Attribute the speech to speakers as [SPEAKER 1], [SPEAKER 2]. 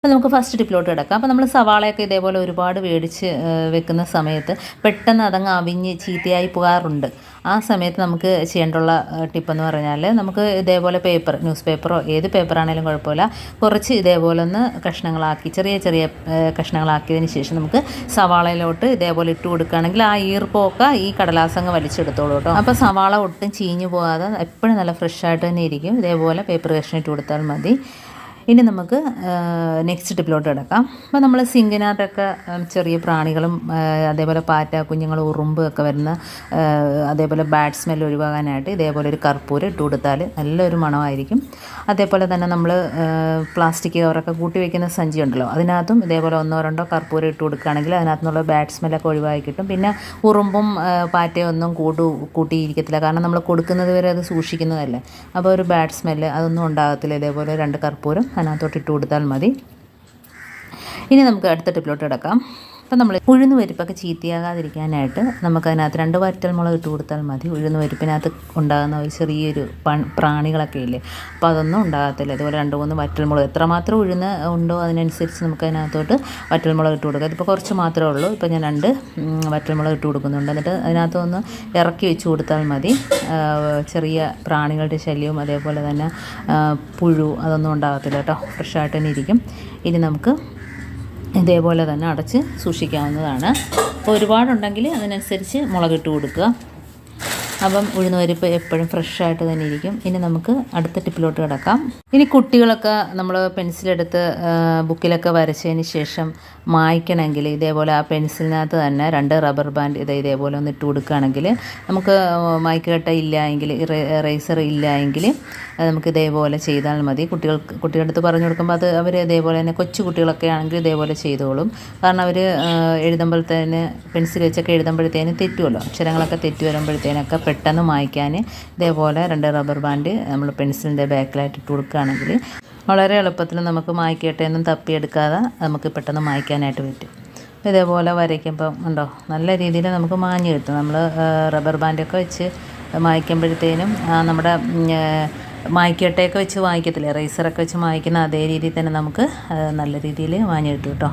[SPEAKER 1] അപ്പോൾ നമുക്ക് ഫസ്റ്റ് ടിപ്പിലോട്ട് കിടക്കാം. അപ്പോൾ നമ്മൾ സവാളയൊക്കെ ഇതേപോലെ ഒരുപാട് വേടിച്ച് വെക്കുന്ന സമയത്ത് പെട്ടെന്ന് അതങ്ങ് അവിഞ്ഞ് ചീത്തയായി പോകാറുണ്ട്. ആ സമയത്ത് നമുക്ക് ചെയ്യേണ്ടുള്ള ടിപ്പെന്ന് പറഞ്ഞാൽ, നമുക്ക് ഇതേപോലെ ന്യൂസ് പേപ്പറോ ഏത് പേപ്പറാണേലും കുഴപ്പമില്ല, കുറച്ച് ഇതേപോലെ ഒന്ന് കഷ്ണങ്ങളാക്കി ചെറിയ ചെറിയ കഷ്ണങ്ങളാക്കിയതിന് ശേഷം നമുക്ക് സവാളയിലോട്ട് ഇതേപോലെ ഇട്ട് കൊടുക്കുകയാണെങ്കിൽ ആ ഈർപ്പമൊക്കെ ഈ കടലാസങ്ങ് വലിച്ചെടുത്തോളൂ കേട്ടോ. അപ്പോൾ സവാള ഒട്ടും ചീഞ്ഞു പോകാതെ എപ്പോഴും നല്ല ഫ്രഷായിട്ട് തന്നെ ഇരിക്കും. ഇതേപോലെ പേപ്പർ കഷ്ണം ഇട്ട് കൊടുത്താൽ മതി. ഇനി നമുക്ക് നെക്സ്റ്റ് ടിപ്പിലോട്ട് കിടക്കാം. അപ്പോൾ നമ്മൾ സിങ്കിനകത്തൊക്കെ ചെറിയ പ്രാണികളും അതേപോലെ പാറ്റ കുഞ്ഞുങ്ങൾ ഉറുമ്പ് ഒക്കെ വരുന്ന അതേപോലെ ബാഡ് സ്മെൽ ഒഴിവാകാനായിട്ട് ഇതേപോലെ ഒരു കർപ്പൂരം ഇട്ട് കൊടുത്താൽ നല്ലൊരു മണമായിരിക്കും. അതേപോലെ തന്നെ നമ്മൾ പ്ലാസ്റ്റിക് കവറൊക്കെ കൂട്ടി വയ്ക്കുന്ന സഞ്ചി ഉണ്ടല്ലോ, അതിനകത്തും ഇതേപോലെ 1-2 കർപ്പൂരം ഇട്ട് കൊടുക്കുകയാണെങ്കിൽ അതിനകത്തുനിന്നുള്ള ബാഡ് സ്മെല്ലൊക്കെ ഒഴിവാക്കി കിട്ടും. പിന്നെ ഉറുമ്പും പാറ്റയൊന്നും കൂട്ടിയിരിക്കത്തില്ല, കാരണം നമ്മൾ കൊടുക്കുന്നത് വരെ അത് സൂക്ഷിക്കുന്നതല്ലേ. അപ്പോൾ ഒരു ബാഡ് സ്മെല്ല് അതൊന്നും ഉണ്ടാകത്തില്ല. ഇതേപോലെ 2 കർപ്പൂരം അതിനകത്തോട്ട് ഇട്ട് കൊടുത്താൽ മതി. ഇനി നമുക്ക് അടുത്ത ടിപ്പിലോട്ട് കിടക്കാം. അപ്പോൾ നമ്മൾ ഉഴുന്ന് പരിപ്പൊക്കെ ചീത്തയാകാതിരിക്കാനായിട്ട് നമുക്കതിനകത്ത് 2 വറ്റൽമുളക് ഇട്ട് കൊടുത്താൽ മതി. ഉഴുന്ന് പരിപ്പിനകത്ത് ഉണ്ടാകുന്ന ഒരു ചെറിയൊരു പ്രാണികളൊക്കെ ഇല്ലേ, അപ്പോൾ അതൊന്നും ഉണ്ടാകത്തില്ല. ഇതുപോലെ 2-3 വറ്റൽമുളക് എത്രമാത്രം ഉഴുന്ന് ഉണ്ടോ അതിനനുസരിച്ച് നമുക്ക് അതിനകത്തോട്ട് വറ്റൽമുളക് ഇട്ട് കൊടുക്കാം. ഇതിപ്പോൾ കുറച്ച് മാത്രമേ ഉള്ളൂ. ഇപ്പോൾ ഞാൻ 2 വറ്റൽമുളക് ഇട്ട് കൊടുക്കുന്നുണ്ട്. എന്നിട്ട് അതിനകത്തൊന്ന് ഇറക്കി വെച്ച് കൊടുത്താൽ മതി. ചെറിയ പ്രാണികളുടെ ശല്യവും അതേപോലെ തന്നെ പുഴു അതൊന്നും ഉണ്ടാകത്തില്ല കേട്ടോ. ഫ്രഷായിട്ട് തന്നെ ഇരിക്കും. ഇനി നമുക്ക് ഇതേപോലെ തന്നെ അടച്ച് സൂക്ഷിക്കാവുന്നതാണ്. അപ്പോൾ ഒരുപാടുണ്ടെങ്കിൽ അതിനനുസരിച്ച് മുളകിട്ട് കൊടുക്കുക. അപ്പം ഉഴുന്ന് പരിപ്പ് എപ്പോഴും ഫ്രഷായിട്ട് തന്നെ ഇരിക്കും. ഇനി നമുക്ക് അടുത്ത ടിപ്പിലോട്ട് കിടക്കാം. ഇനി കുട്ടികളൊക്കെ നമ്മൾ പെൻസിലെടുത്ത് ബുക്കിലൊക്കെ വരച്ചതിന് ശേഷം മായ്ക്കണമെങ്കിൽ ഇതേപോലെ ആ പെൻസിലിനകത്ത് തന്നെ 2 റബ്ബർ ബാൻഡ് ഇതേപോലെ ഒന്ന് ഇട്ട് കൊടുക്കുകയാണെങ്കിൽ നമുക്ക് മായ്ക്കട്ട ഇല്ല എങ്കിൽ ഇറേസർ ഇല്ല എങ്കിൽ നമുക്ക് ഇതേപോലെ ചെയ്താൽ മതി. കുട്ടികളുടെ അടുത്ത് പറഞ്ഞു കൊടുക്കുമ്പോൾ അത് അവർ ഇതേപോലെ തന്നെ കൊച്ചു കുട്ടികളൊക്കെ ആണെങ്കിൽ ഇതേപോലെ ചെയ്തോളും. കാരണം അവർ എഴുതുമ്പോഴത്തേന് പെൻസിൽ വെച്ചൊക്കെ എഴുതുമ്പോഴത്തേന് തെറ്റുമല്ലോ, അക്ഷരങ്ങളൊക്കെ തെറ്റി വരുമ്പോഴത്തേനൊക്കെ പെട്ടെന്ന് മായ്ക്കാൻ ഇതേപോലെ 2 റബ്ബർ ബാൻഡ് നമ്മൾ പെൻസിലിൻ്റെ ബാക്കിലായിട്ട് ഇട്ട് കൊടുക്കുകയാണെങ്കിൽ വളരെ എളുപ്പത്തിൽ നമുക്ക് മായ്ക്കട്ടയൊന്നും തപ്പിയെടുക്കാതെ നമുക്ക് പെട്ടെന്ന് മായ്ക്കാനായിട്ട് പറ്റും. ഇതേപോലെ വരയ്ക്കുമ്പം ഉണ്ടോ നല്ല രീതിയിൽ നമുക്ക് മാഞ്ഞ് കിട്ടും. നമ്മൾ റബ്ബർ ബാൻഡൊക്കെ വെച്ച് മായ്ക്കുമ്പോഴത്തേനും നമ്മുടെ മായ്ക്കട്ടയൊക്കെ വെച്ച് മായ്ക്കത്തില്ലേ, റേസറൊക്കെ വെച്ച് മായ്ക്കുന്ന അതേ രീതിയിൽ തന്നെ നമുക്ക് നല്ല രീതിയിൽ മാഞ്ഞ് കിട്ടും കേട്ടോ.